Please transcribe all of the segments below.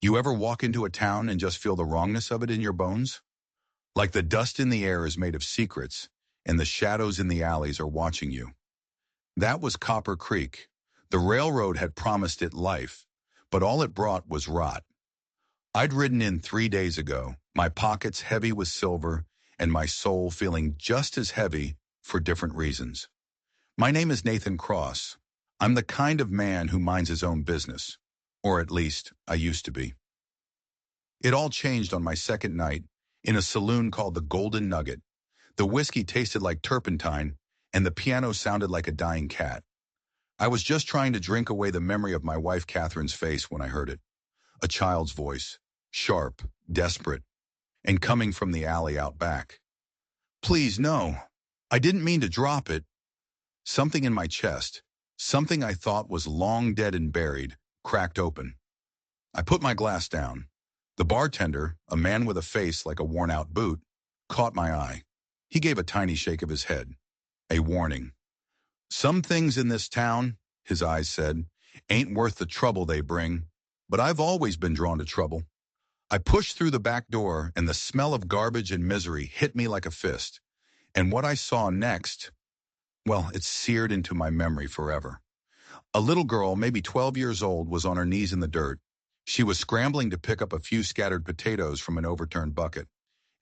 You ever walk into a town and just feel the wrongness of it in your bones? Like the dust in the air is made of secrets, and the shadows in the alleys are watching you. That was Copper Creek. The railroad had promised it life, but all it brought was rot. I'd ridden in 3 days ago, my pockets heavy with silver, and my soul feeling just as heavy for different reasons. My name is Nathan Cross. I'm the kind of man who minds his own business, or at least I used to be. It all changed on my second night in a saloon called the Golden Nugget. The whiskey tasted like turpentine, and the piano sounded like a dying cat. I was just trying to drink away the memory of my wife Catherine's face when I heard it. A child's voice, sharp, desperate, and coming from the alley out back. Please, no. I didn't mean to drop it. Something in my chest, something I thought was long dead and buried, cracked open. I put my glass down. The bartender, a man with a face like a worn-out boot, caught my eye. He gave a tiny shake of his head. A warning. Some things in this town, his eyes said, ain't worth the trouble they bring, but I've always been drawn to trouble. I pushed through the back door, and the smell of garbage and misery hit me like a fist. And what I saw next, well, it's seared into my memory forever. A little girl, maybe 12 years old, was on her knees in the dirt. She was scrambling to pick up a few scattered potatoes from an overturned bucket.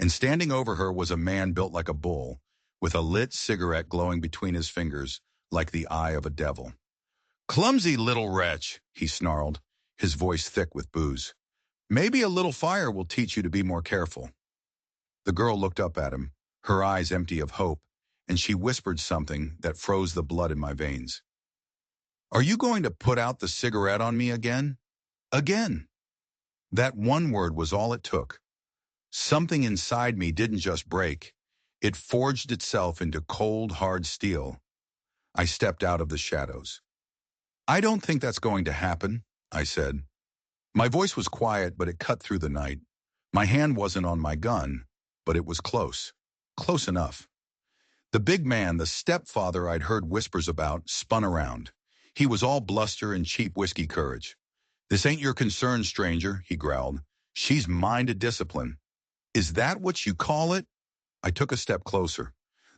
And standing over her was a man built like a bull, with a lit cigarette glowing between his fingers like the eye of a devil. Clumsy little wretch, he snarled, his voice thick with booze. Maybe a little fire will teach you to be more careful. The girl looked up at him, her eyes empty of hope, and she whispered something that froze the blood in my veins. Are you going to put out the cigarette on me again? Again. That one word was all it took. Something inside me didn't just break. It forged itself into cold, hard steel. I stepped out of the shadows. I don't think that's going to happen, I said. My voice was quiet, but it cut through the night. My hand wasn't on my gun, but it was close. Close enough. The big man, the stepfather I'd heard whispers about, spun around. He was all bluster and cheap whiskey courage. This ain't your concern, stranger, he growled. She's mine to discipline. Is that what you call it? I took a step closer.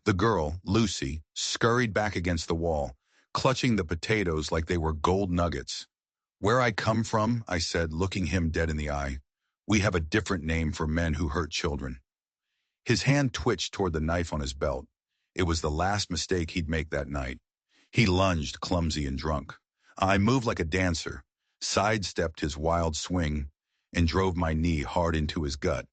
The girl, Lucy, scurried back against the wall, clutching the potatoes like they were gold nuggets. Where I come from, I said, looking him dead in the eye, we have a different name for men who hurt children. His hand twitched toward the knife on his belt. It was the last mistake he'd make that night. He lunged, clumsy and drunk. I moved like a dancer, sidestepped his wild swing, and drove my knee hard into his gut.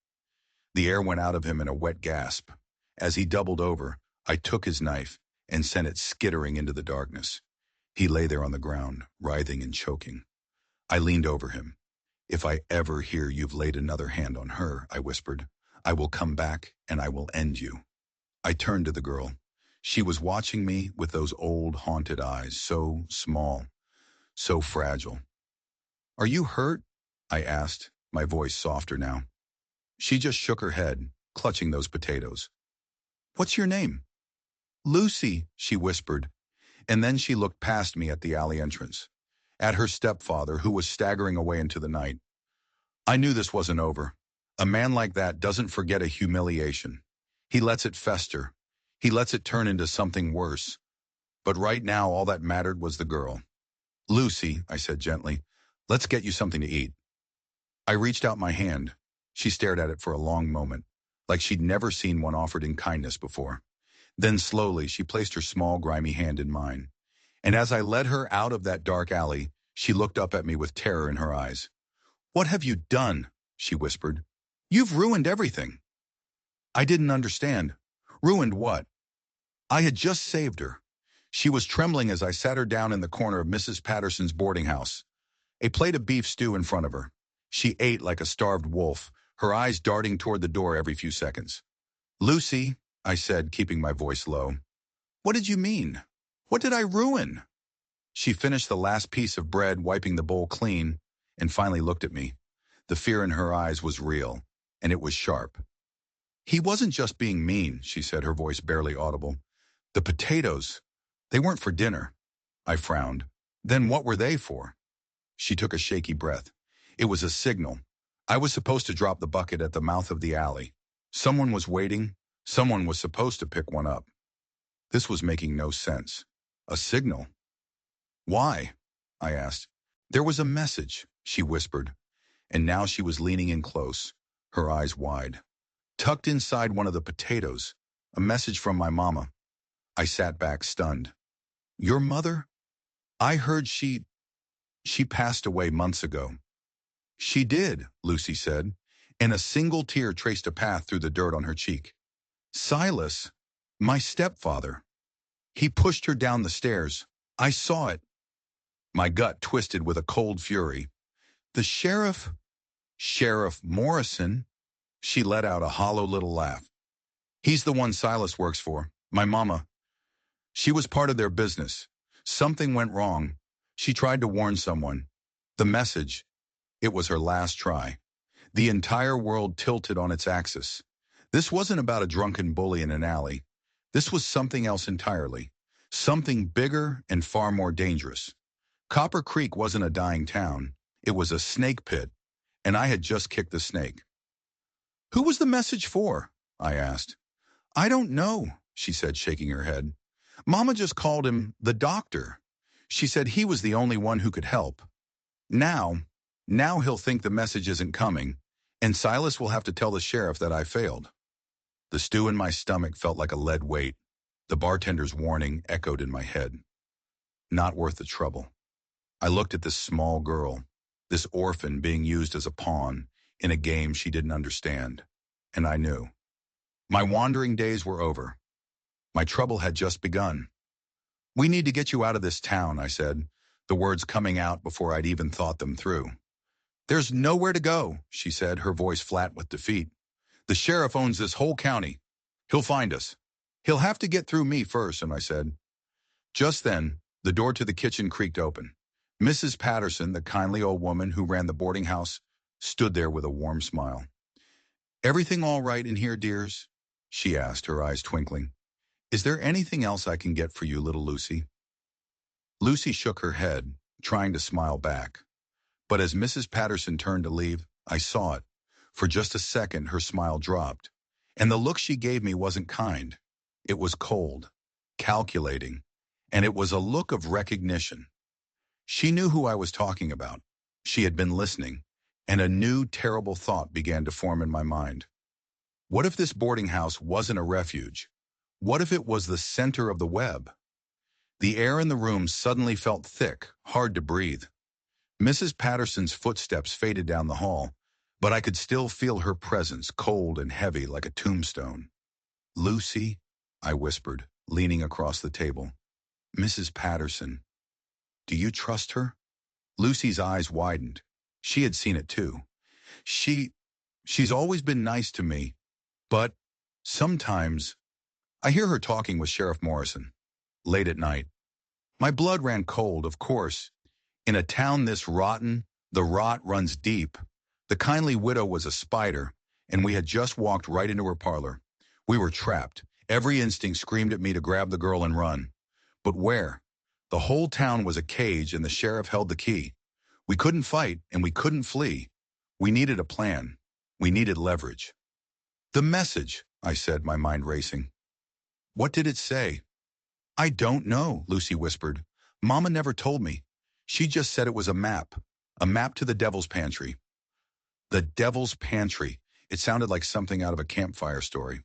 The air went out of him in a wet gasp. As he doubled over, I took his knife and sent it skittering into the darkness. He lay there on the ground, writhing and choking. I leaned over him. If I ever hear you've laid another hand on her, I whispered, I will come back and I will end you. I turned to the girl. She was watching me with those old, haunted eyes, so small, so fragile. Are you hurt? I asked, my voice softer now. She just shook her head, clutching those potatoes. What's your name? Lucy, she whispered, and then she looked past me at the alley entrance, at her stepfather who was staggering away into the night. I knew this wasn't over. A man like that doesn't forget a humiliation. He lets it fester. He lets it turn into something worse. But right now, all that mattered was the girl. Lucy, I said gently, let's get you something to eat. I reached out my hand. She stared at it for a long moment, like she'd never seen one offered in kindness before. Then slowly, she placed her small, grimy hand in mine. And as I led her out of that dark alley, she looked up at me with terror in her eyes. What have you done? She whispered. You've ruined everything. I didn't understand. Ruined what? I had just saved her. She was trembling as I sat her down in the corner of Mrs. Patterson's boarding house, a plate of beef stew in front of her. She ate like a starved wolf, her eyes darting toward the door every few seconds. Lucy, I said, keeping my voice low. What did you mean? What did I ruin? She finished the last piece of bread, wiping the bowl clean, and finally looked at me. The fear in her eyes was real, and it was sharp. He wasn't just being mean, she said, her voice barely audible. The potatoes, they weren't for dinner. I frowned. Then what were they for? She took a shaky breath. It was a signal. I was supposed to drop the bucket at the mouth of the alley. Someone was waiting. Someone was supposed to pick one up. This was making no sense. A signal? Why? I asked. There was a message, she whispered, and now she was leaning in close, her eyes wide. Tucked inside one of the potatoes, a message from my mama. I sat back stunned. Your mother? I heard she passed away months ago. She did, Lucy said, and a single tear traced a path through the dirt on her cheek. Silas, my stepfather. He pushed her down the stairs. I saw it. My gut twisted with a cold fury. The sheriff? Sheriff Morrison? She let out a hollow little laugh. He's the one Silas works for. My mama. She was part of their business. Something went wrong. She tried to warn someone. The message. It was her last try. The entire world tilted on its axis. This wasn't about a drunken bully in an alley. This was something else entirely. Something bigger and far more dangerous. Copper Creek wasn't a dying town. It was a snake pit, and I had just kicked the snake. Who was the message for? I asked. I don't know, she said, shaking her head. Mama just called him the doctor. She said he was the only one who could help. Now he'll think the message isn't coming, and Silas will have to tell the sheriff that I failed. The stew in my stomach felt like a lead weight. The bartender's warning echoed in my head. Not worth the trouble. I looked at this small girl, this orphan being used as a pawn in a game she didn't understand, and I knew. My wandering days were over. My trouble had just begun. We need to get you out of this town, I said, the words coming out before I'd even thought them through. There's nowhere to go, she said, her voice flat with defeat. The sheriff owns this whole county. He'll find us. He'll have to get through me first, and I said. Just then, the door to the kitchen creaked open. Mrs. Patterson, the kindly old woman who ran the boarding house, stood there with a warm smile. Everything all right in here, dears? She asked, her eyes twinkling. Is there anything else I can get for you, little Lucy? Lucy shook her head, trying to smile back. But as Mrs. Patterson turned to leave, I saw it. For just a second, her smile dropped. And the look she gave me wasn't kind. It was cold, calculating, and it was a look of recognition. She knew who I was talking about. She had been listening, and a new, terrible thought began to form in my mind. What if this boarding house wasn't a refuge? What if it was the center of the web? The air in the room suddenly felt thick, hard to breathe. Mrs. Patterson's footsteps faded down the hall, but I could still feel her presence, cold and heavy like a tombstone. Lucy, I whispered, leaning across the table. Mrs. Patterson. Do you trust her? Lucy's eyes widened. She had seen it too. She's always been nice to me, but sometimes I hear her talking with Sheriff Morrison, late at night. My blood ran cold, of course. In a town this rotten, the rot runs deep. The kindly widow was a spider, and we had just walked right into her parlor. We were trapped. Every instinct screamed at me to grab the girl and run. But where? The whole town was a cage, and the sheriff held the key. We couldn't fight, and we couldn't flee. We needed a plan. We needed leverage. The message, I said, my mind racing. What did it say? I don't know, Lucy whispered. Mama never told me. She just said it was a map to the Devil's Pantry. The Devil's Pantry. It sounded like something out of a campfire story.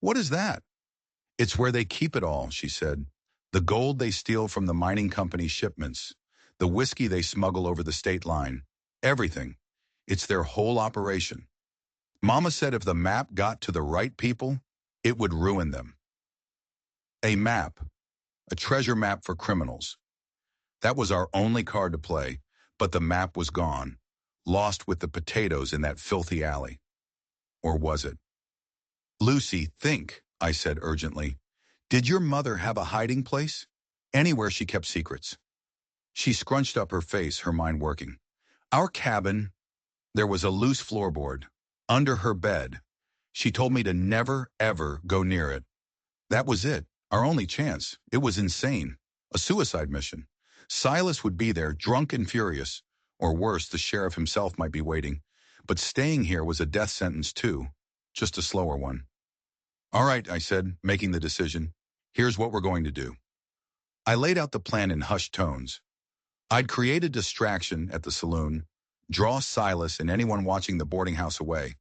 What is that? It's where they keep it all, she said. The gold they steal from the mining company shipments. The whiskey they smuggle over the state line. Everything. It's their whole operation. Mama said if the map got to the right people, it would ruin them. A map. A treasure map for criminals. That was our only card to play, but the map was gone, lost with the potatoes in that filthy alley. Or was it? Lucy, think, I said urgently. Did your mother have a hiding place? Anywhere she kept secrets? She scrunched up her face, her mind working. Our cabin, there was a loose floorboard. Under her bed. She told me to never, ever go near it. That was it, our only chance. It was insane. A suicide mission. Silas would be there, drunk and furious, Or worse, the sheriff himself might be waiting. But staying here was a death sentence too, just a slower one. All right, I said, making the decision. Here's what we're going to do. I laid out the plan in hushed tones. I'd create a distraction at the saloon, draw Silas and anyone watching the boarding house away.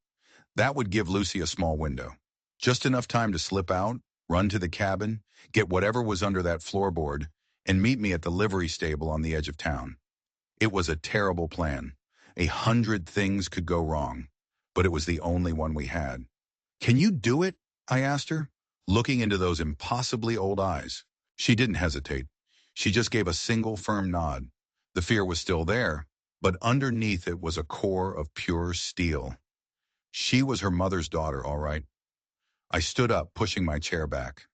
That would give Lucy a small window. Just enough time to slip out, run to the cabin, get whatever was under that floorboard, and meet me at the livery stable on the edge of town. It was a terrible plan. 100 things could go wrong, but it was the only one we had. Can you do it? I asked her, looking into those impossibly old eyes. She didn't hesitate. She just gave a single firm nod. The fear was still there, but underneath it was a core of pure steel. She was her mother's daughter, all right. I stood up, pushing my chair back.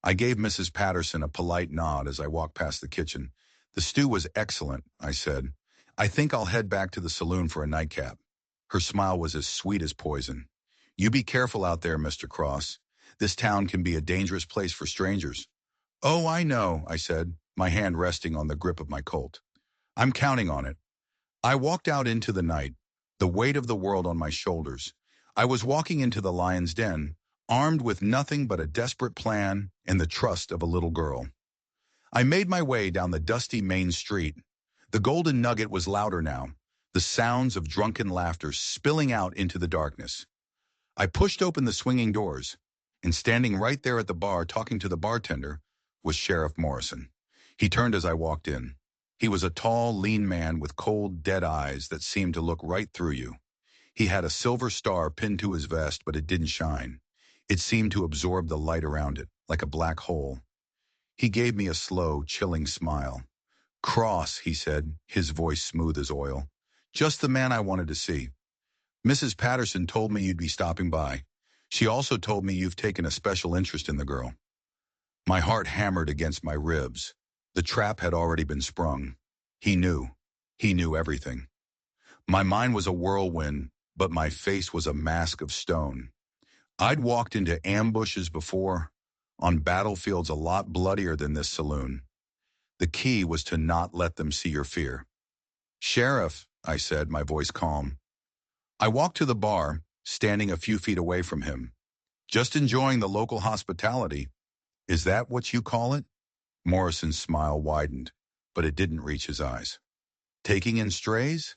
I gave Mrs. Patterson a polite nod as I walked past the kitchen. The stew was excellent, I said. I think I'll head back to the saloon for a nightcap. Her smile was as sweet as poison. You be careful out there, Mr. Cross. This town can be a dangerous place for strangers. Oh, I know, I said, my hand resting on the grip of my Colt. I'm counting on it. I walked out into the night, the weight of the world on my shoulders. I was walking into the lion's den, armed with nothing but a desperate plan and the trust of a little girl. I made my way down the dusty main street. The Golden Nugget was louder now, the sounds of drunken laughter spilling out into the darkness. I pushed open the swinging doors, and standing right there at the bar talking to the bartender was Sheriff Morrison. He turned as I walked in. He was a tall, lean man with cold, dead eyes that seemed to look right through you. He had a silver star pinned to his vest, but it didn't shine. It seemed to absorb the light around it, like a black hole. He gave me a slow, chilling smile. Cross, he said, his voice smooth as oil. Just the man I wanted to see. Mrs. Patterson told me you'd be stopping by. She also told me you've taken a special interest in the girl. My heart hammered against my ribs. The trap had already been sprung. He knew. He knew everything. My mind was a whirlwind, but my face was a mask of stone. I'd walked into ambushes before, on battlefields a lot bloodier than this saloon. The key was to not let them see your fear. Sheriff, I said, my voice calm. I walked to the bar, standing a few feet away from him. Just enjoying the local hospitality. Is that what you call it? Morrison's smile widened, but it didn't reach his eyes. Taking in strays?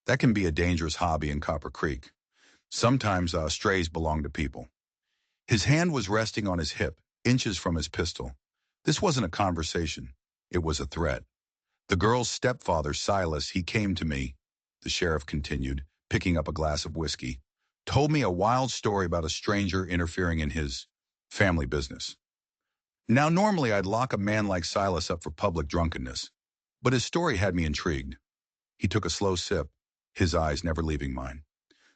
That can be a dangerous hobby in Copper Creek. Sometimes strays belong to people. His hand was resting on his hip, inches from his pistol. This wasn't a conversation. It was a threat. The girl's stepfather, Silas, he came to me, the sheriff continued, picking up a glass of whiskey, told me a wild story about a stranger interfering in his family business. Now, normally I'd lock a man like Silas up for public drunkenness, but his story had me intrigued. He took a slow sip, his eyes never leaving mine.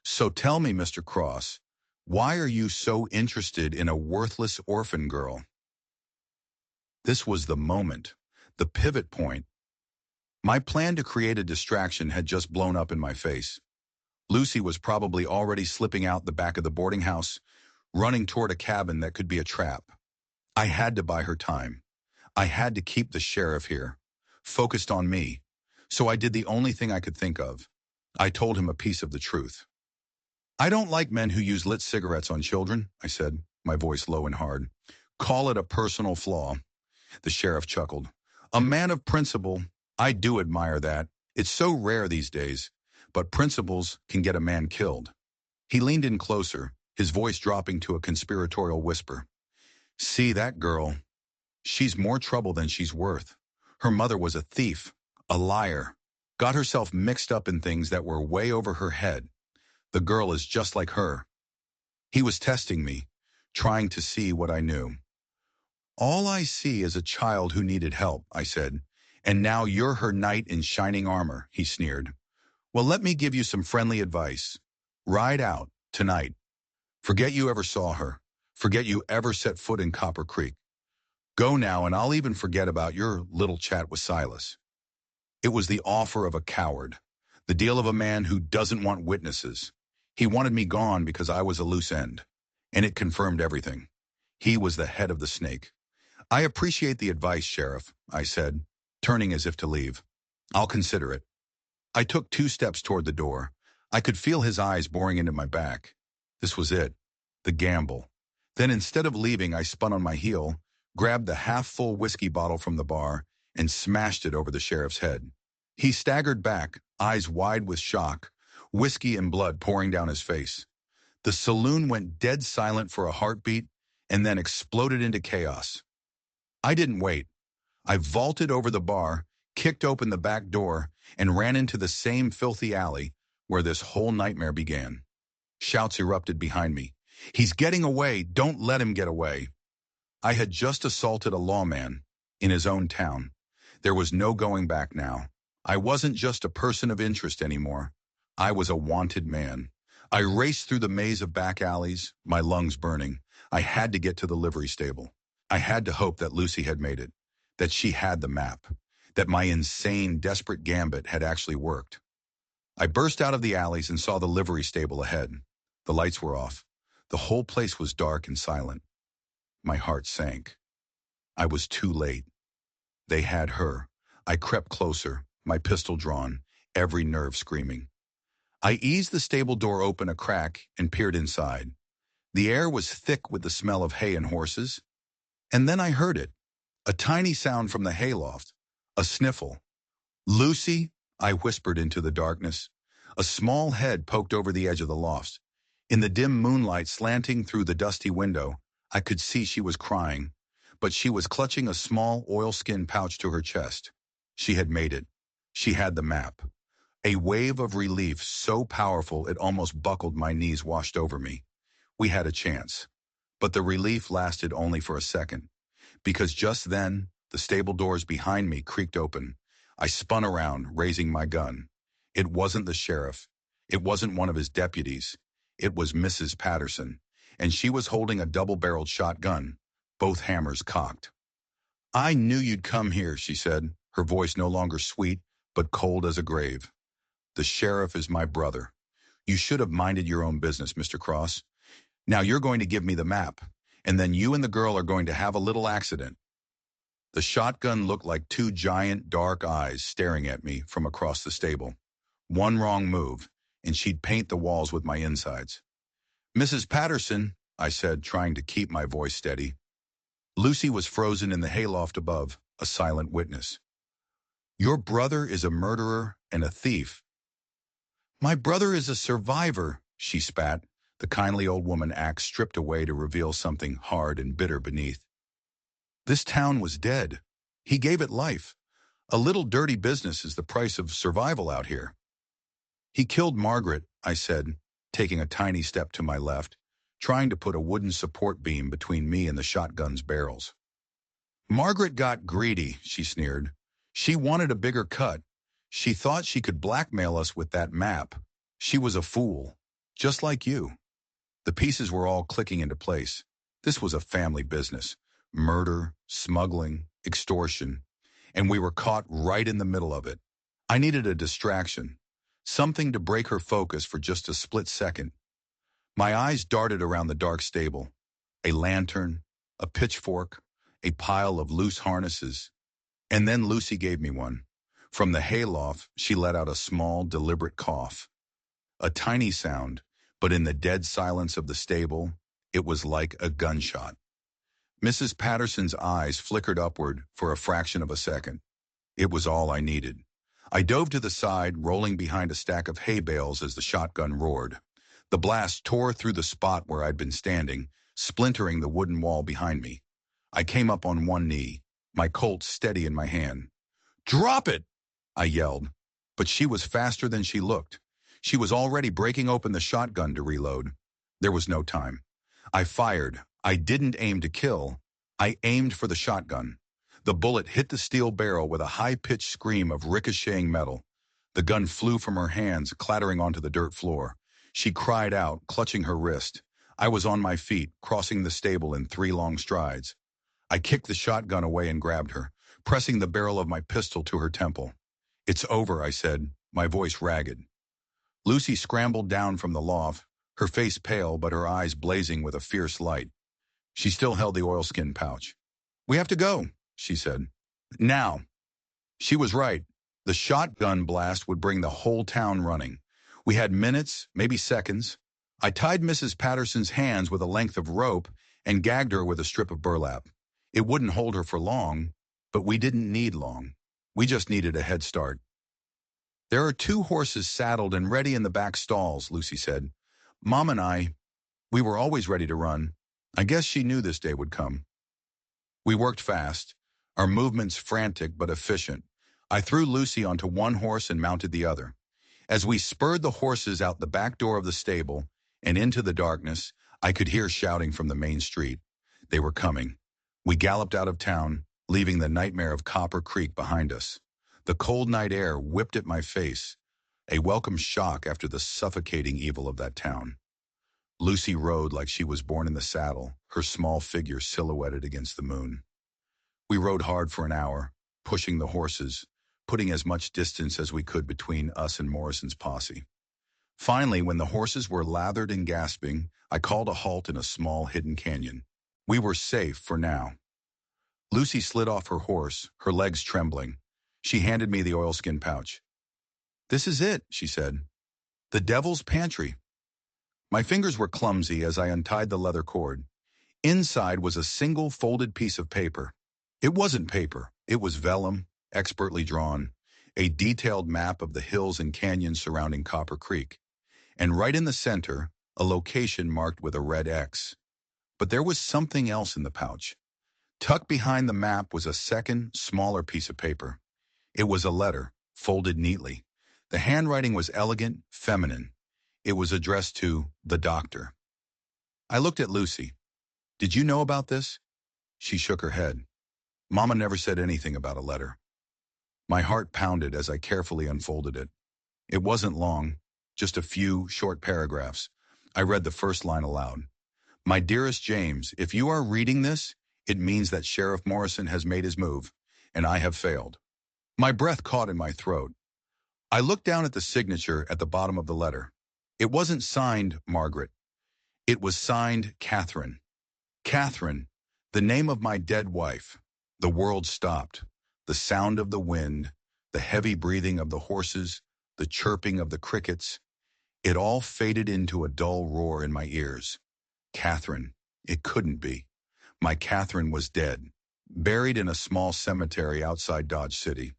So tell me, Mr. Cross, why are you so interested in a worthless orphan girl? This was the moment, the pivot point. My plan to create a distraction had just blown up in my face. Lucy was probably already slipping out the back of the boarding house, running toward a cabin that could be a trap. I had to buy her time. I had to keep the sheriff here, focused on me. So I did the only thing I could think of. I told him a piece of the truth. I don't like men who use lit cigarettes on children, I said, my voice low and hard. Call it a personal flaw. The sheriff chuckled. A man of principle. I do admire that. It's so rare these days, but principles can get a man killed. He leaned in closer, his voice dropping to a conspiratorial whisper. See that girl? She's more trouble than she's worth. Her mother was a thief, a liar, got herself mixed up in things that were way over her head. The girl is just like her. He was testing me, trying to see what I knew. All I see is a child who needed help, I said, and now you're her knight in shining armor, he sneered. Well, let me give you some friendly advice. Ride out, tonight. Forget you ever saw her. Forget you ever set foot in Copper Creek. Go now, and I'll even forget about your little chat with Silas. It was the offer of a coward, the deal of a man who doesn't want witnesses. He wanted me gone because I was a loose end, and it confirmed everything. He was the head of the snake. I appreciate the advice, Sheriff, I said, turning as if to leave. I'll consider it. I took 2 steps toward the door. I could feel his eyes boring into my back. This was it. The gamble. Then instead of leaving, I spun on my heel, grabbed the half-full whiskey bottle from the bar, and smashed it over the sheriff's head. He staggered back, eyes wide with shock, whiskey and blood pouring down his face. The saloon went dead silent for a heartbeat and then exploded into chaos. I didn't wait. I vaulted over the bar, kicked open the back door, and ran into the same filthy alley where this whole nightmare began. Shouts erupted behind me. "He's getting away! Don't let him get away!" I had just assaulted a lawman in his own town. There was no going back now. I wasn't just a person of interest anymore. I was a wanted man. I raced through the maze of back alleys, my lungs burning. I had to get to the livery stable. I had to hope that Lucy had made it, that she had the map, that my insane, desperate gambit had actually worked. I burst out of the alleys and saw the livery stable ahead. The lights were off. The whole place was dark and silent. My heart sank. I was too late. They had her. I crept closer, my pistol drawn, every nerve screaming. I eased the stable door open a crack and peered inside. The air was thick with the smell of hay and horses. And then I heard it. A tiny sound from the hayloft. A sniffle. "Lucy," I whispered into the darkness. A small head poked over the edge of the loft. In the dim moonlight slanting through the dusty window, I could see she was crying, but she was clutching a small oilskin pouch to her chest. She had made it. She had the map. A wave of relief so powerful it almost buckled my knees washed over me. We had a chance. But the relief lasted only for a second, because just then, the stable doors behind me creaked open. I spun around, raising my gun. It wasn't the sheriff. It wasn't one of his deputies. It was Mrs. Patterson, and she was holding a double-barreled shotgun, both hammers cocked. "I knew you'd come here," she said, her voice no longer sweet, but cold as a grave. "The sheriff is my brother. You should have minded your own business, Mr. Cross. Now you're going to give me the map, and then you and the girl are going to have a little accident." The shotgun looked like 2 giant, dark eyes staring at me from across the stable. One wrong move, and she'd paint the walls with my insides. "Mrs. Patterson," I said, trying to keep my voice steady. Lucy was frozen in the hayloft above, a silent witness. "Your brother is a murderer and a thief." "My brother is a survivor," she spat, the kindly old woman axe stripped away to reveal something hard and bitter beneath. "This town was dead. He gave it life. A little dirty business is the price of survival out here." "He killed Margaret," I said, taking a tiny step to my left, trying to put a wooden support beam between me and the shotgun's barrels. "Margaret got greedy," she sneered. "She wanted a bigger cut. She thought she could blackmail us with that map. She was a fool, just like you." The pieces were all clicking into place. This was a family business. Murder, smuggling, extortion, and we were caught right in the middle of it. I needed a distraction, something to break her focus for just a split second. My eyes darted around the dark stable. A lantern, a pitchfork, a pile of loose harnesses. And then Lucy gave me one. From the hayloft, she let out a small, deliberate cough. A tiny sound, but in the dead silence of the stable, it was like a gunshot. Mrs. Patterson's eyes flickered upward for a fraction of a second. It was all I needed. I dove to the side, rolling behind a stack of hay bales as the shotgun roared. The blast tore through the spot where I'd been standing, splintering the wooden wall behind me. I came up on one knee, my Colt steady in my hand. "Drop it!" I yelled. But she was faster than she looked. She was already breaking open the shotgun to reload. There was no time. I fired. I didn't aim to kill. I aimed for the shotgun. The bullet hit the steel barrel with a high-pitched scream of ricocheting metal. The gun flew from her hands, clattering onto the dirt floor. She cried out, clutching her wrist. I was on my feet, crossing the stable in 3 long strides. I kicked the shotgun away and grabbed her, pressing the barrel of my pistol to her temple. "It's over," I said, my voice ragged. Lucy scrambled down from the loft, her face pale but her eyes blazing with a fierce light. She still held the oilskin pouch. "We have to go," she said. "Now." She was right. The shotgun blast would bring the whole town running. We had minutes, maybe seconds. I tied Mrs. Patterson's hands with a length of rope and gagged her with a strip of burlap. It wouldn't hold her for long, but we didn't need long. We just needed a head start. There are 2 horses saddled and ready in the back stalls, Lucy said. Mom and I, we were always ready to run. I guess she knew this day would come. We worked fast, our movements frantic but efficient. I threw Lucy onto one horse and mounted the other. As we spurred the horses out the back door of the stable and into the darkness, I could hear shouting from the main street. They were coming. We galloped out of town, leaving the nightmare of Copper Creek behind us. The cold night air whipped at my face, a welcome shock after the suffocating evil of that town. Lucy rode like she was born in the saddle, her small figure silhouetted against the moon. We rode hard for an hour, pushing the horses, putting as much distance as we could between us and Morrison's posse. Finally, when the horses were lathered and gasping, I called a halt in a small hidden canyon. We were safe for now. Lucy slid off her horse, her legs trembling. She handed me the oilskin pouch. "This is it," she said. "The devil's pantry." My fingers were clumsy as I untied the leather cord. Inside was a single folded piece of paper. It wasn't paper, it was vellum, expertly drawn, a detailed map of the hills and canyons surrounding Copper Creek, and right in the center, a location marked with a red X. But there was something else in the pouch. Tucked behind the map was a second, smaller piece of paper. It was a letter, folded neatly. The handwriting was elegant, feminine. It was addressed to the doctor. I looked at Lucy. "Did you know about this?" She shook her head. Mama never said anything about a letter. My heart pounded as I carefully unfolded it. It wasn't long, just a few short paragraphs. I read the first line aloud. "My dearest James, if you are reading this, it means that Sheriff Morrison has made his move, and I have failed." My breath caught in my throat. I looked down at the signature at the bottom of the letter. It wasn't signed Margaret. It was signed Catherine. Catherine, the name of my dead wife. The world stopped. The sound of the wind, the heavy breathing of the horses, the chirping of the crickets, it all faded into a dull roar in my ears. Catherine. It couldn't be. My Catherine was dead, buried in a small cemetery outside Dodge City.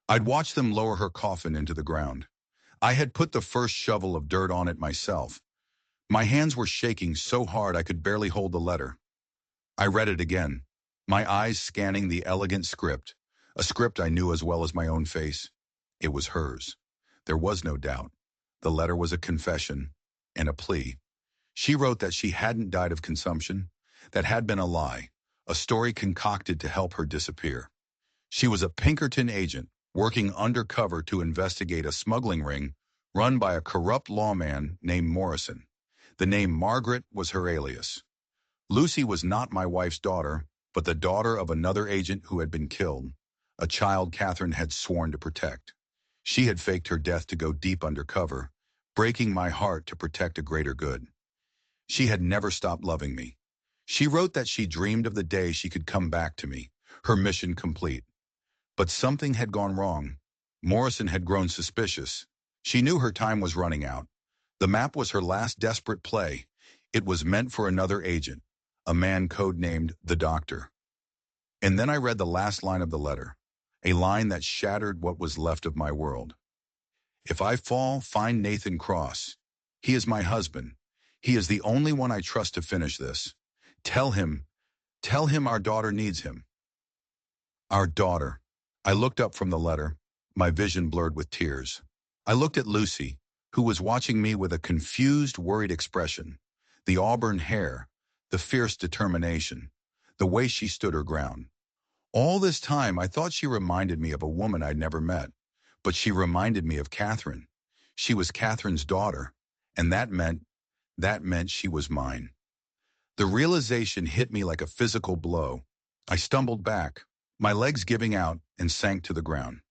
I'd watched them lower her coffin into the ground. I had put the first shovel of dirt on it myself. My hands were shaking so hard I could barely hold the letter. I read it again, my eyes scanning the elegant script, a script I knew as well as my own face. It was hers. There was no doubt. The letter was a confession and a plea. She wrote that she hadn't died of consumption. That had been a lie, a story concocted to help her disappear. She was a Pinkerton agent, working undercover to investigate a smuggling ring run by a corrupt lawman named Morrison. The name Margaret was her alias. Lucy was not my wife's daughter, but the daughter of another agent who had been killed, a child Catherine had sworn to protect. She had faked her death to go deep undercover, breaking my heart to protect a greater good. She had never stopped loving me. She wrote that she dreamed of the day she could come back to me, her mission complete. But something had gone wrong. Morrison had grown suspicious. She knew her time was running out. The map was her last desperate play. It was meant for another agent, a man codenamed the Doctor. And then I read the last line of the letter, a line that shattered what was left of my world. "If I fall, find Nathan Cross. He is my husband. He is the only one I trust to finish this. Tell him our daughter needs him." Our daughter. I looked up from the letter, my vision blurred with tears. I looked at Lucy, who was watching me with a confused, worried expression. The auburn hair, the fierce determination, the way she stood her ground. All this time, I thought she reminded me of a woman I'd never met, but she reminded me of Catherine. She was Catherine's daughter, and that meant she was mine. The realization hit me like a physical blow. I stumbled back, my legs giving out, and sank to the ground.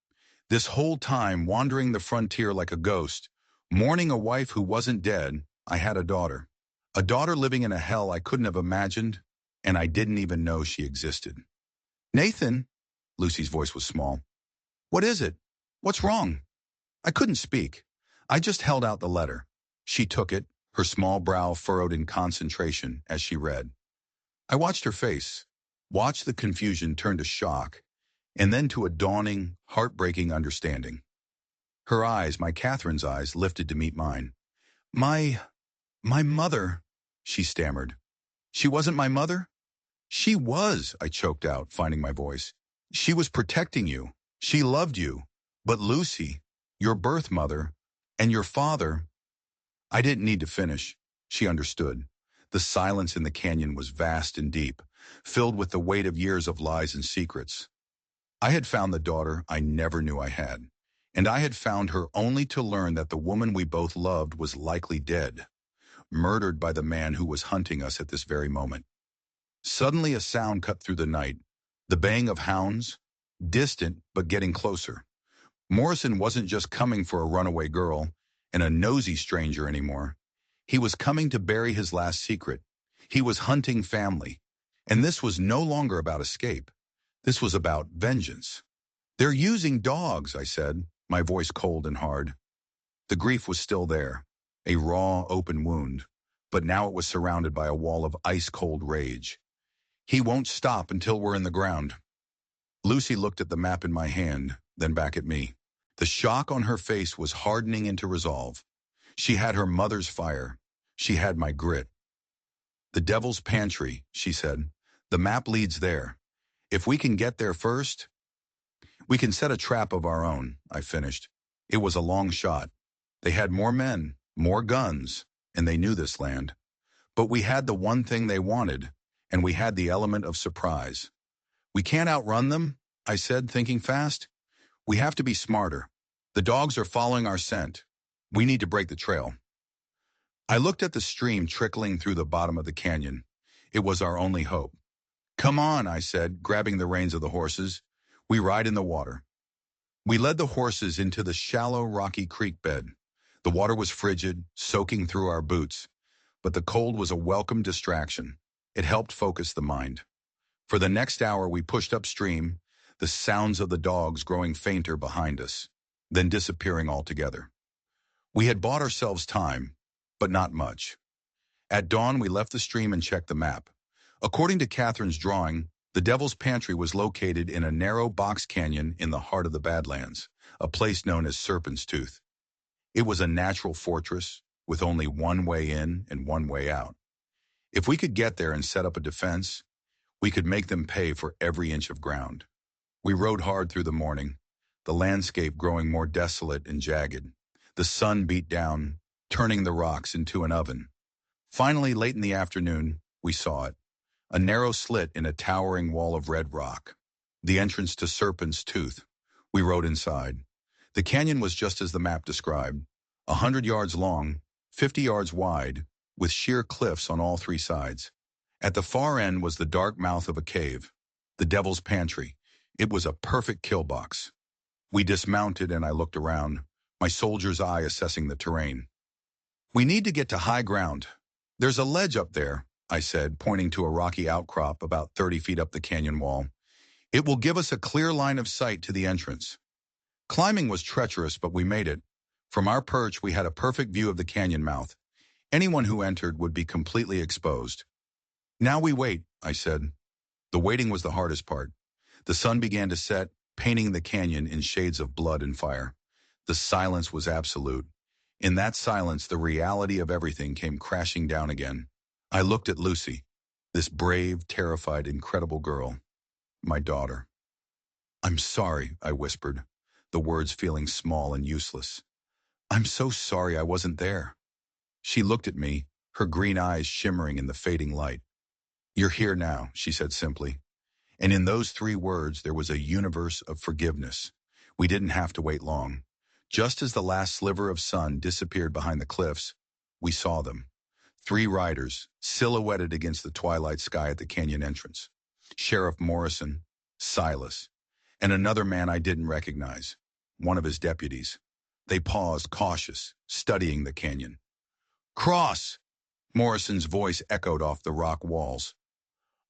This whole time, wandering the frontier like a ghost, mourning a wife who wasn't dead, I had a daughter. A daughter living in a hell I couldn't have imagined, and I didn't even know she existed. "Nathan," Lucy's voice was small. "What is it?" What's wrong? I couldn't speak. I just held out the letter. She took it, her small brow furrowed in concentration as she read. I watched her face, watched the confusion turn to shock, and then to a dawning, heartbreaking understanding. Her eyes, my Catherine's eyes, lifted to meet mine. My, my mother, she stammered. She wasn't my mother? She was, I choked out, finding my voice. She was protecting you. She loved you. But Lucy, your birth mother, and your father, I didn't need to finish. She understood. The silence in the canyon was vast and deep, filled with the weight of years of lies and secrets. I had found the daughter I never knew I had, and I had found her only to learn that the woman we both loved was likely dead, murdered by the man who was hunting us at this very moment. Suddenly a sound cut through the night, the baying of hounds, distant but getting closer. Morrison wasn't just coming for a runaway girl and a nosy stranger anymore. He was coming to bury his last secret. He was hunting family. And this was no longer about escape. This was about vengeance. They're using dogs, I said, my voice cold and hard. The grief was still there, a raw, open wound, but now it was surrounded by a wall of ice-cold rage. He won't stop until we're in the ground. Lucy looked at the map in my hand, then back at me. The shock on her face was hardening into resolve. She had her mother's fire. She had my grit. The Devil's Pantry, she said. The map leads there. If we can get there first, we can set a trap of our own, I finished. It was a long shot. They had more men, more guns, and they knew this land. But we had the one thing they wanted, and we had the element of surprise. We can't outrun them, I said, thinking fast. We have to be smarter. The dogs are following our scent. We need to break the trail. I looked at the stream trickling through the bottom of the canyon. It was our only hope. Come on, I said, grabbing the reins of the horses. We ride in the water. We led the horses into the shallow, rocky creek bed. The water was frigid, soaking through our boots, but the cold was a welcome distraction. It helped focus the mind. For the next hour, we pushed upstream, the sounds of the dogs growing fainter behind us, then disappearing altogether. We had bought ourselves time, but not much. At dawn, we left the stream and checked the map. According to Catherine's drawing, the Devil's Pantry was located in a narrow box canyon in the heart of the Badlands, a place known as Serpent's Tooth. It was a natural fortress, with only one way in and one way out. If we could get there and set up a defense, we could make them pay for every inch of ground. We rode hard through the morning, the landscape growing more desolate and jagged. The sun beat down, turning the rocks into an oven. Finally, late in the afternoon, we saw it. A narrow slit in a towering wall of red rock. The entrance to Serpent's Tooth. We rode inside. The canyon was just as the map described. 100 yards long, 50 yards wide, with sheer cliffs on all three sides. At the far end was the dark mouth of a cave, the Devil's Pantry. It was a perfect kill box. We dismounted and I looked around, my soldier's eye assessing the terrain. We need to get to high ground. There's a ledge up there, I said, pointing to a rocky outcrop about 30 feet up the canyon wall. It will give us a clear line of sight to the entrance. Climbing was treacherous, but we made it. From our perch, we had a perfect view of the canyon mouth. Anyone who entered would be completely exposed. Now we wait, I said. The waiting was the hardest part. The sun began to set, painting the canyon in shades of blood and fire. The silence was absolute. In that silence, the reality of everything came crashing down again. I looked at Lucy, this brave, terrified, incredible girl, my daughter. I'm sorry, I whispered, the words feeling small and useless. I'm so sorry I wasn't there. She looked at me, her green eyes shimmering in the fading light. You're here now, she said simply. And in those three words, there was a universe of forgiveness. We didn't have to wait long. Just as the last sliver of sun disappeared behind the cliffs, we saw them. 3 riders, silhouetted against the twilight sky at the canyon entrance. Sheriff Morrison, Silas, and another man I didn't recognize, one of his deputies. They paused, cautious, studying the canyon. Cross! Morrison's voice echoed off the rock walls.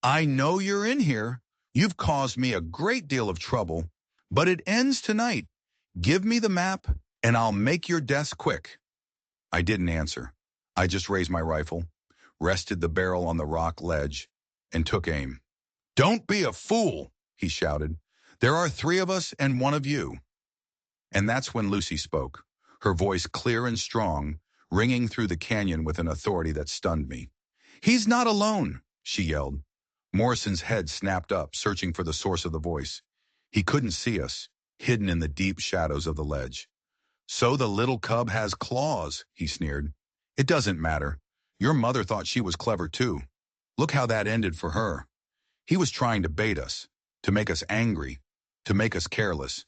I know you're in here. You've caused me a great deal of trouble, but it ends tonight. Give me the map, and I'll make your deaths quick. I didn't answer. I just raised my rifle, rested the barrel on the rock ledge, and took aim. Don't be a fool, he shouted. There are 3 of us and 1 of you. And that's when Lucy spoke, her voice clear and strong, ringing through the canyon with an authority that stunned me. He's not alone, she yelled. Morrison's head snapped up, searching for the source of the voice. He couldn't see us, hidden in the deep shadows of the ledge. So the little cub has claws, he sneered. It doesn't matter. Your mother thought she was clever too. Look how that ended for her. He was trying to bait us, to make us angry, to make us careless.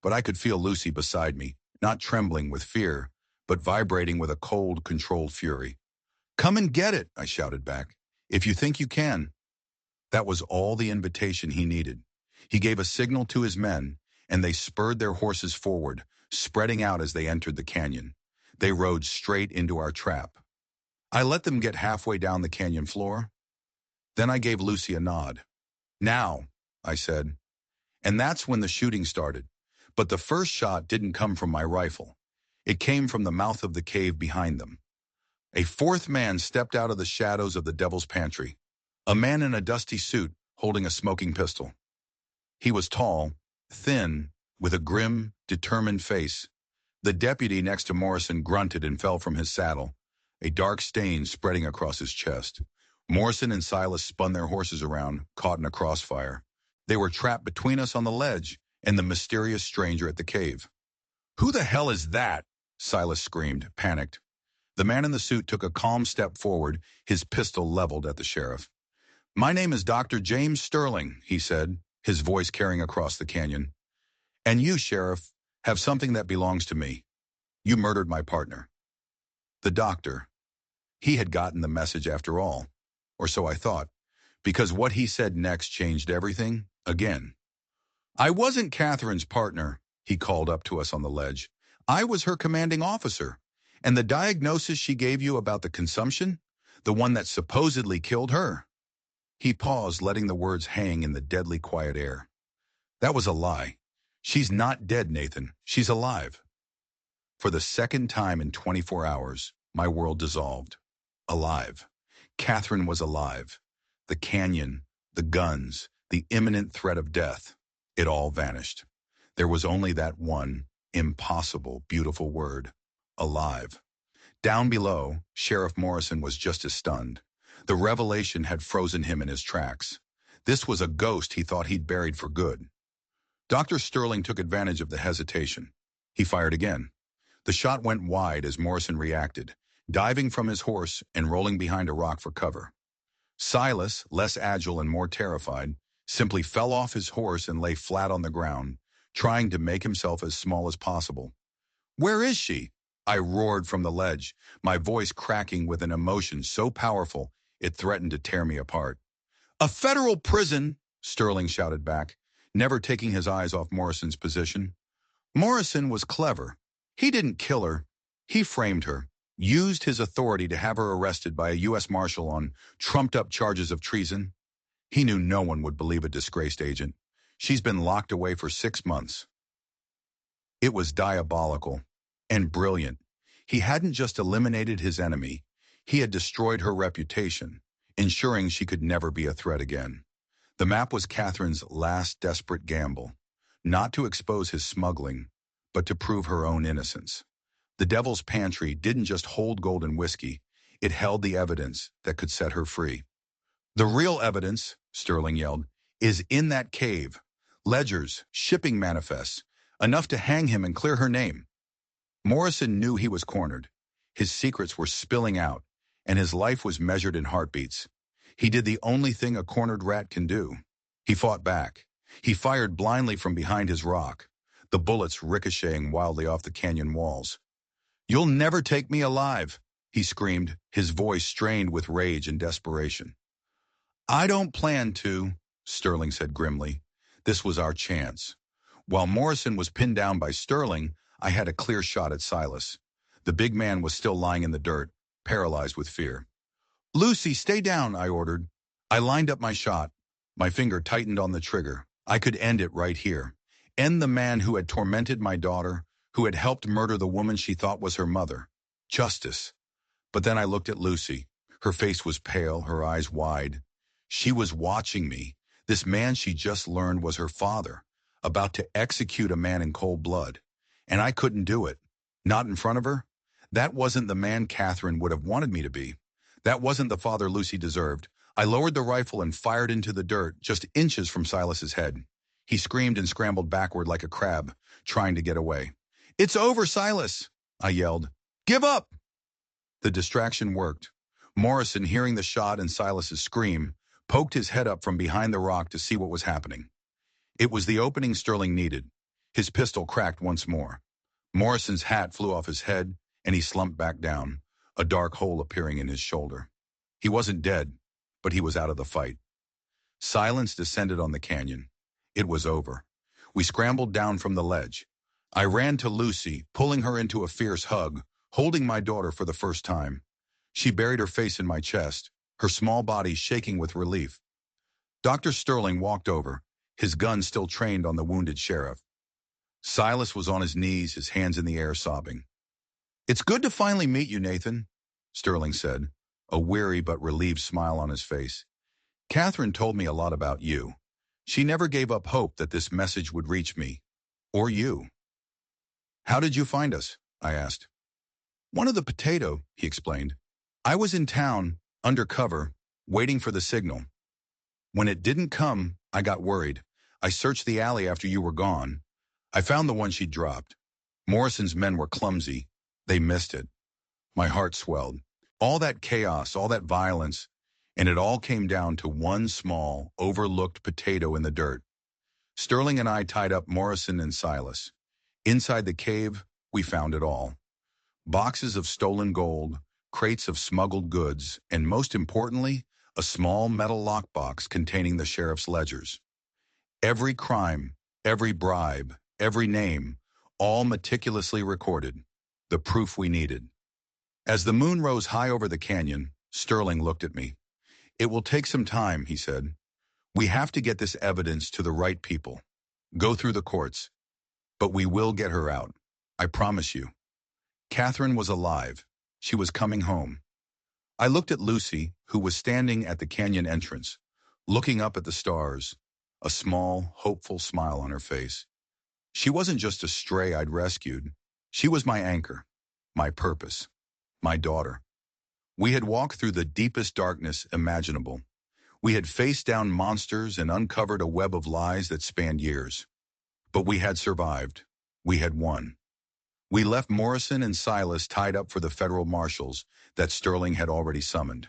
But I could feel Lucy beside me, not trembling with fear, but vibrating with a cold, controlled fury. Come and get it, I shouted back. If you think you can. That was all the invitation he needed. He gave a signal to his men, and they spurred their horses forward, spreading out as they entered the canyon. They rode straight into our trap. I let them get halfway down the canyon floor. Then I gave Lucy a nod. Now, I said. And that's when the shooting started. But the first shot didn't come from my rifle. It came from the mouth of the cave behind them. A 4th man stepped out of the shadows of the Devil's Pantry, a man in a dusty suit holding a smoking pistol. He was tall, thin, with a grim, determined face. The deputy next to Morrison grunted and fell from his saddle, a dark stain spreading across his chest. Morrison and Silas spun their horses around, caught in a crossfire. They were trapped between us on the ledge and the mysterious stranger at the cave. Who the hell is that? Silas screamed, panicked. The man in the suit took a calm step forward, his pistol leveled at the sheriff. My name is Dr. James Sterling, he said, his voice carrying across the canyon. And you, Sheriff, have something that belongs to me. You murdered my partner. The doctor. He had gotten the message after all, or so I thought, because what he said next changed everything again. I wasn't Catherine's partner, he called up to us on the ledge. I was her commanding officer. And the diagnosis she gave you about the consumption, the one that supposedly killed her. He paused, letting the words hang in the deadly quiet air. That was a lie. She's not dead, Nathan. She's alive. For the second time in 24 hours, my world dissolved. Alive. Catherine was alive. The canyon, the guns, the imminent threat of death. It all vanished. There was only that one, impossible, beautiful word. Alive. Down below, Sheriff Morrison was just as stunned. The revelation had frozen him in his tracks. This was a ghost he thought he'd buried for good. Dr. Sterling took advantage of the hesitation. He fired again. The shot went wide as Morrison reacted, diving from his horse and rolling behind a rock for cover. Silas, less agile and more terrified, simply fell off his horse and lay flat on the ground, trying to make himself as small as possible. Where is she? I roared from the ledge, my voice cracking with an emotion so powerful it threatened to tear me apart. A federal prison, Sterling shouted back, never taking his eyes off Morrison's position. Morrison was clever. He didn't kill her. He framed her, used his authority to have her arrested by a U.S. Marshal on trumped-up charges of treason. He knew no one would believe a disgraced agent. She's been locked away for 6 months. It was diabolical and brilliant. He hadn't just eliminated his enemy. He had destroyed her reputation, ensuring she could never be a threat again. The map was Catherine's last desperate gamble, not to expose his smuggling, but to prove her own innocence. The Devil's Pantry didn't just hold gold and whiskey, it held the evidence that could set her free. The real evidence, Sterling yelled, is in that cave. Ledgers, shipping manifests, enough to hang him and clear her name. Morrison knew he was cornered. His secrets were spilling out, and his life was measured in heartbeats. He did the only thing a cornered rat can do. He fought back. He fired blindly from behind his rock, the bullets ricocheting wildly off the canyon walls. You'll never take me alive, he screamed, his voice strained with rage and desperation. I don't plan to, Sterling said grimly. This was our chance. While Morrison was pinned down by Sterling, I had a clear shot at Silas. The big man was still lying in the dirt, paralyzed with fear. Lucy, stay down, I ordered. I lined up my shot. My finger tightened on the trigger. I could end it right here. End the man who had tormented my daughter, who had helped murder the woman she thought was her mother. Justice. But then I looked at Lucy. Her face was pale, her eyes wide. She was watching me. This man she just learned was her father, about to execute a man in cold blood. And I couldn't do it. Not in front of her. That wasn't the man Catherine would have wanted me to be. That wasn't the father Lucy deserved. I lowered the rifle and fired into the dirt, just inches from Silas's head. He screamed and scrambled backward like a crab, trying to get away. "It's over, Silas!" I yelled. "Give up!" The distraction worked. Morrison, hearing the shot and Silas's scream, poked his head up from behind the rock to see what was happening. It was the opening Sterling needed. His pistol cracked once more. Morrison's hat flew off his head, and he slumped back down, a dark hole appearing in his shoulder. He wasn't dead, but he was out of the fight. Silence descended on the canyon. It was over. We scrambled down from the ledge. I ran to Lucy, pulling her into a fierce hug, holding my daughter for the first time. She buried her face in my chest, her small body shaking with relief. Dr. Sterling walked over, his gun still trained on the wounded sheriff. Silas was on his knees, his hands in the air, sobbing. "It's good to finally meet you, Nathan," Sterling said, a weary but relieved smile on his face. "Catherine told me a lot about you. She never gave up hope that this message would reach me. Or you." "How did you find us?" I asked. "One of the potato," he explained. "I was in town, undercover, waiting for the signal. When it didn't come, I got worried. I searched the alley after you were gone. I found the one she dropped. Morrison's men were clumsy. They missed it." My heart swelled. All that chaos, all that violence, and it all came down to one small, overlooked potato in the dirt. Sterling and I tied up Morrison and Silas. Inside the cave, we found it all. Boxes of stolen gold, crates of smuggled goods, and most importantly, a small metal lockbox containing the sheriff's ledgers. Every crime, every bribe, every name, all meticulously recorded. The proof we needed. As the moon rose high over the canyon, Sterling looked at me. "It will take some time," he said. "We have to get this evidence to the right people. Go through the courts. But we will get her out. I promise you." Catherine was alive. She was coming home. I looked at Lucy, who was standing at the canyon entrance, looking up at the stars, a small, hopeful smile on her face. She wasn't just a stray I'd rescued. She was my anchor, my purpose, my daughter. We had walked through the deepest darkness imaginable. We had faced down monsters and uncovered a web of lies that spanned years. But we had survived. We had won. We left Morrison and Silas tied up for the federal marshals that Sterling had already summoned.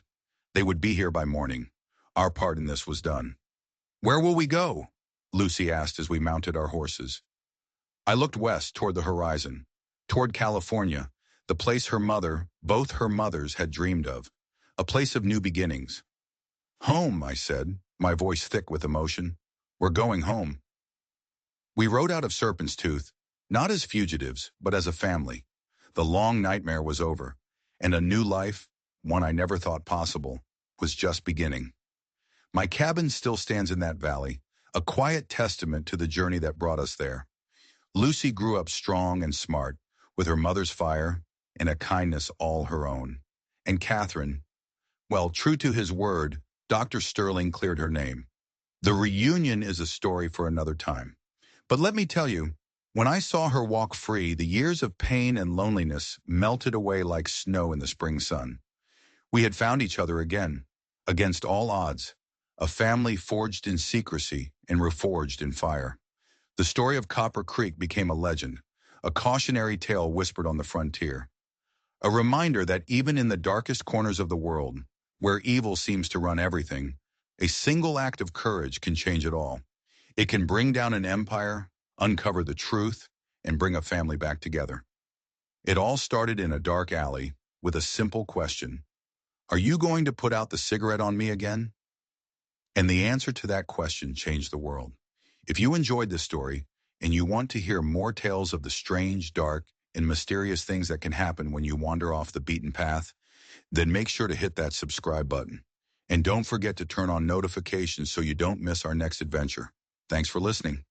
They would be here by morning. Our part in this was done. "Where will we go?" Lucy asked as we mounted our horses. I looked west toward the horizon, toward California, the place her mother, both her mothers, had dreamed of, a place of new beginnings. "Home," I said, my voice thick with emotion. "We're going home." We rode out of Serpent's Tooth, not as fugitives, but as a family. The long nightmare was over, and a new life, one I never thought possible, was just beginning. My cabin still stands in that valley, a quiet testament to the journey that brought us there. Lucy grew up strong and smart, with her mother's fire and a kindness all her own. And Catherine, well, true to his word, Dr. Sterling cleared her name. The reunion is a story for another time. But let me tell you, when I saw her walk free, the years of pain and loneliness melted away like snow in the spring sun. We had found each other again, against all odds, a family forged in secrecy and reforged in fire. The story of Copper Creek became a legend, a cautionary tale whispered on the frontier. A reminder that even in the darkest corners of the world, where evil seems to run everything, a single act of courage can change it all. It can bring down an empire, uncover the truth, and bring a family back together. It all started in a dark alley with a simple question. Are you going to put out the cigarette on me again? And the answer to that question changed the world. If you enjoyed this story and you want to hear more tales of the strange, dark, and mysterious things that can happen when you wander off the beaten path, then make sure to hit that subscribe button. And don't forget to turn on notifications so you don't miss our next adventure. Thanks for listening.